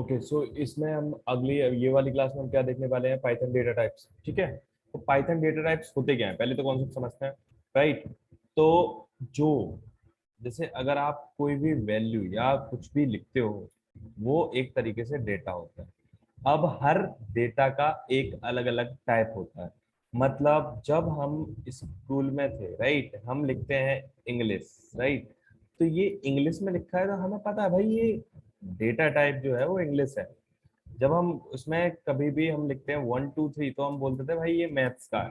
Okay, सो इसमें हम अगली ये वाली क्लास में हम क्या देखने वाले हैं, पाइथन डेटा टाइप्स। ठीक है, तो पाइथन डेटा टाइप्स होते क्या हैं, पहले तो कॉन्सेप्ट समझते हैं। राइट, तो जो जैसे अगर आप कोई भी वैल्यू या कुछ भी लिखते हो, वो एक तरीके से डेटा होता है। अब हर डेटा का एक अलग अलग टाइप होता है। मतलब जब हम स्कूल में थे, राइट, हम लिखते हैं इंग्लिश, राइट, तो ये इंग्लिश में लिखा है तो हमें पता है भाई ये डेटा टाइप जो है वो इंग्लिश है। जब हम उसमें कभी भी हम लिखते हैं 1 2 3, तो हम बोलते थे भाई ये मैथ्स का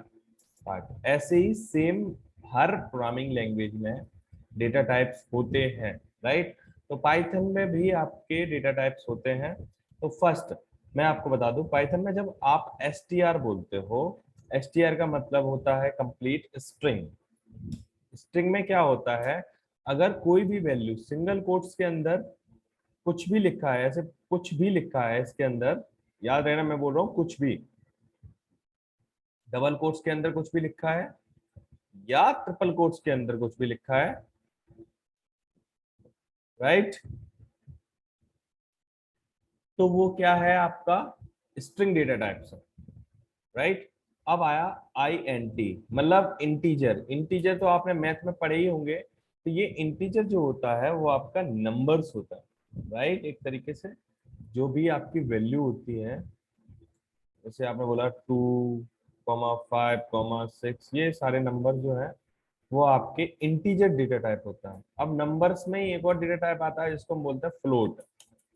पार्ट। ऐसे ही सेम हर प्रोग्रामिंग लैंग्वेज में डेटा टाइप्स होते हैं। राइट, तो पाइथन में भी आपके डेटा टाइप्स होते हैं। तो फर्स्ट मैं आपको बता दूं, पाइथन में जब आप str बोलते हो, str का मतलब होता है कंप्लीट स्ट्रिंग। स्ट्रिंग में क्या होता है, अगर कोई भी वैल्यू सिंगल कोट्स के अंदर कुछ भी लिखा है, ऐसे कुछ भी लिखा है इसके अंदर, याद रहना मैं बोल रहा हूँ कुछ भी, डबल कोट्स के अंदर कुछ भी लिखा है या ट्रिपल कोट्स के अंदर कुछ भी लिखा है, राइट, तो वो क्या है आपका स्ट्रिंग डेटा टाइप्स है। राइट, अब आया INT, मतलब इंटीजर। इंटीजर तो आपने मैथ में पढ़े ही होंगे। तो ये इंटीजर जो होता है वो आपका नंबर्स होता है। राइट, एक तरीके से जो भी आपकी वैल्यू होती है, जैसे आपने बोला 2, 5, 6, ये सारे नंबर जो है वो आपके इंटीजर डेटा टाइप होता है। अब नंबर्स में ही एक और डेटा टाइप आता है जिसको हम बोलते हैं फ्लोट।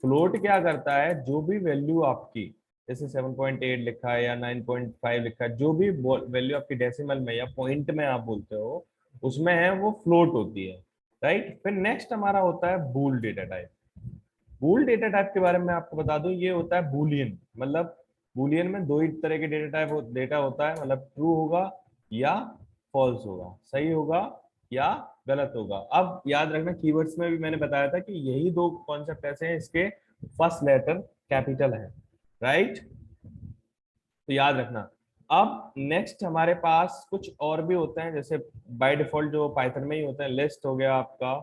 फ्लोट क्या करता है, जो भी वैल्यू आपकी जैसे 7.8 लिखा है या 9.5 लिखा है, जो भी वैल्यू आपकी डेसिमल में या पॉइंट में आप बोलते हो उसमें है, वो फ्लोट होती है। राइट, फिर नेक्स्ट हमारा होता है बूल डेटा टाइप। बूल डेटा टाइप के बारे में आपको बता दूं, ये होता है बूलियन। मतलब बूलियन में दो ही तरह के डेटा टाइप डेटा होता है, मतलब ट्रू होगा या फॉल्स होगा, सही होगा या गलत होगा। अब याद रखना, कीवर्ड्स में भी मैंने बताया था कि यही दो कॉन्सेप्ट ऐसे हैं, इसके फर्स्ट लेटर कैपिटल है। राइट, तो याद रखना। अब नेक्स्ट हमारे पास कुछ और भी होते हैं, जैसे बाय डिफॉल्ट जो पाइथन में ही होते हैं, लिस्ट हो गया आपका,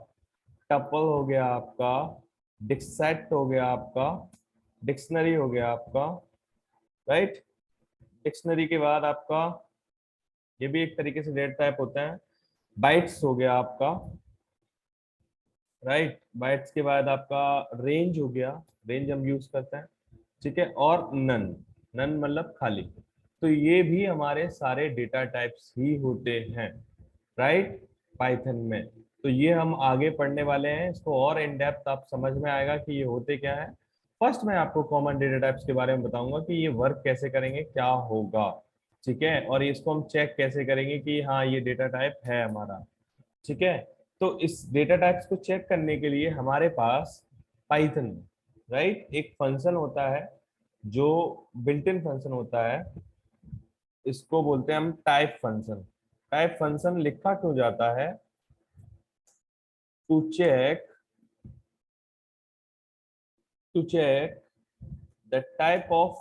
टपल हो गया आपका, डिक्सेट हो गया आपका, डिक्शनरी हो गया आपका। राइट, डिक्शनरी के बाद आपका ये भी एक तरीके से डेटा टाइप होता है, बाइट्स हो गया आपका। राइट, बाइट्स के बाद आपका रेंज हो गया, रेंज हम यूज करते हैं। ठीक है, और नन, नन मतलब खाली। तो ये भी हमारे सारे डेटा टाइप्स ही होते हैं। राइट, पाइथन में। तो ये हम आगे पढ़ने वाले हैं, इसको और इन डेप्थ आप समझ में आएगा कि ये होते क्या है। फर्स्ट मैं आपको कॉमन डेटा टाइप्स के बारे में बताऊंगा कि ये वर्क कैसे करेंगे, क्या होगा। ठीक है, और इसको हम चेक कैसे करेंगे कि हाँ ये डेटा टाइप है हमारा। ठीक है, तो इस डेटा टाइप्स को चेक करने के लिए हमारे पास पाइथन, राइट, एक फंक्शन होता है जो बिल्ट इन फंक्शन होता है, इसको बोलते हैं हम टाइप फंक्शन। टाइप फंक्शन लिखा क्यों जाता है, to check to check the type of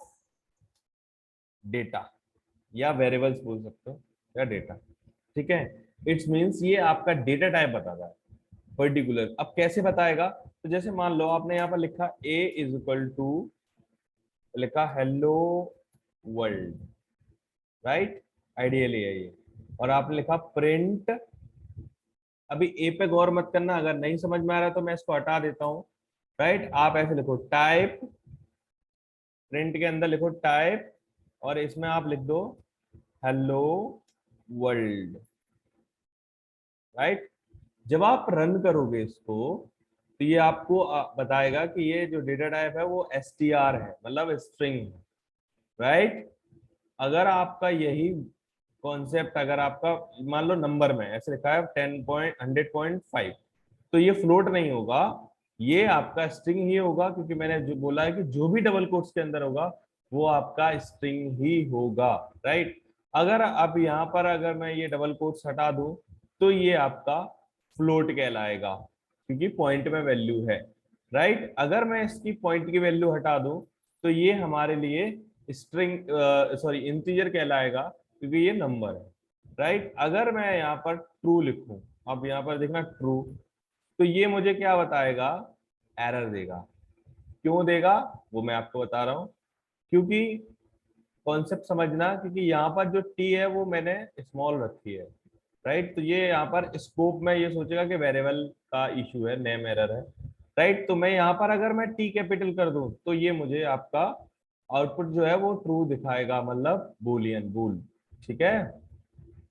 data, या वेरिएबल्स बोल सकते हो, या डेटा। ठीक है, इट्स मींस ये आपका डेटा टाइप बताता है पर्टिकुलर। अब कैसे बताएगा, तो जैसे मान लो आपने यहाँ पर लिखा a इज इक्वल टू, लिखा हेलो वर्ल्ड, राइट, आइडियली है ये, और आपने लिखा प्रिंट। अभी ए पे गौर मत करना, अगर नहीं समझ में आ रहा तो मैं इसको हटा देता हूँ। राइट, आप ऐसे लिखो टाइप, प्रिंट के अंदर लिखो टाइप, और इसमें आप लिख दो हेलो वर्ल्ड। राइट, जब आप रन करोगे इसको, तो ये आपको बताएगा कि ये जो डेटा टाइप है वो str है, मतलब स्ट्रिंग है। राइट, अगर आपका यही कॉन्सेप्ट, अगर आपका मान लो नंबर में ऐसे लिखा है 10.100.5, तो ये फ्लोट नहीं होगा, ये आपका स्ट्रिंग ही होगा, क्योंकि मैंने जो बोला है कि जो भी डबल कोट्स के अंदर होगा वो आपका स्ट्रिंग ही होगा। राइट, अगर अब यहाँ पर अगर मैं ये डबल कोट्स हटा दूं, तो ये आपका फ्लोट कहलाएगा, क्योंकि पॉइंट में वैल्यू है। राइट, अगर मैं इसकी पॉइंट की वैल्यू हटा दूं, तो ये हमारे लिए स्ट्रिंग, सॉरी, इंटीजर कहलाएगा, क्योंकि ये नंबर है। राइट, अगर मैं यहाँ पर ट्रू लिखूं, अब यहाँ पर देखना ट्रू, तो ये मुझे क्या बताएगा, एरर देगा। क्यों देगा वो मैं आपको बता रहा हूँ, क्योंकि कॉन्सेप्ट समझना, क्योंकि यहाँ पर जो टी है वो मैंने स्मॉल रखी है, राइट। तो ये यहाँ पर स्कोप में ये सोचेगा कि वेरिएबल का इशू है, नेम एरर है, राइट। तो मैं यहाँ पर अगर मैं टी कैपिटल कर दूं तो ये मुझे आपका आउटपुट जो है वो ट्रू दिखाएगा, मतलब बूलियन बूल, ठीक है,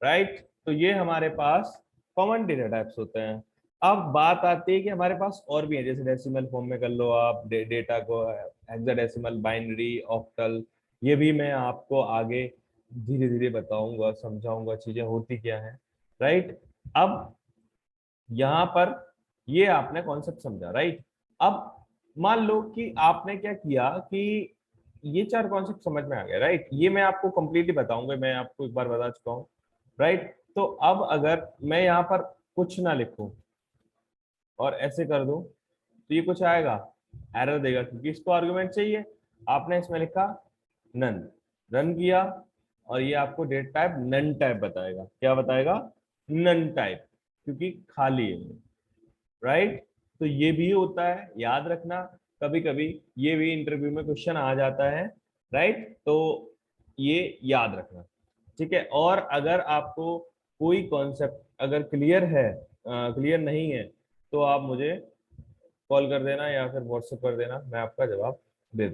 राइट। तो ये हमारे पास कॉमन डेटा टाइप्स होते हैं। अब बात आती है कि हमारे पास और भी है, जैसे डेसिमल फॉर्म में कर लो आप डेटा को, हेक्साडेसिमल, बाइनरी, ऑक्टल, ये भी मैं आपको आगे धीरे धीरे बताऊंगा, समझाऊंगा चीजें होती क्या है, राइट। अब यहाँ पर ये आपने कॉन्सेप्ट समझा, राइट। अब मान लो कि आपने क्या किया कि ये चार कॉन्सेप्ट समझ में आ गया, राइट। ये मैं आपको कंप्लीटली बताऊंगा, मैं आपको एक बार बता चुका हूँ, राइट। तो अब अगर मैं यहाँ पर कुछ ना लिखूं और ऐसे कर दूं तो ये कुछ आएगा, एरर देगा, क्योंकि इसको आर्गुमेंट चाहिए। आपने इसमें लिखा नन, रन किया, और ये आपको डेटा टाइप नन टाइप बताएगा। क्या बताएगा? नन टाइप, क्योंकि खाली है, राइट। तो ये भी होता है, याद रखना, कभी कभी ये भी इंटरव्यू में क्वेश्चन आ जाता है, राइट। तो ये याद रखना, ठीक है। और अगर आपको कोई कॉन्सेप्ट अगर क्लियर है, क्लियर नहीं है, तो आप मुझे कॉल कर देना या फिर व्हाट्सएप कर देना, मैं आपका जवाब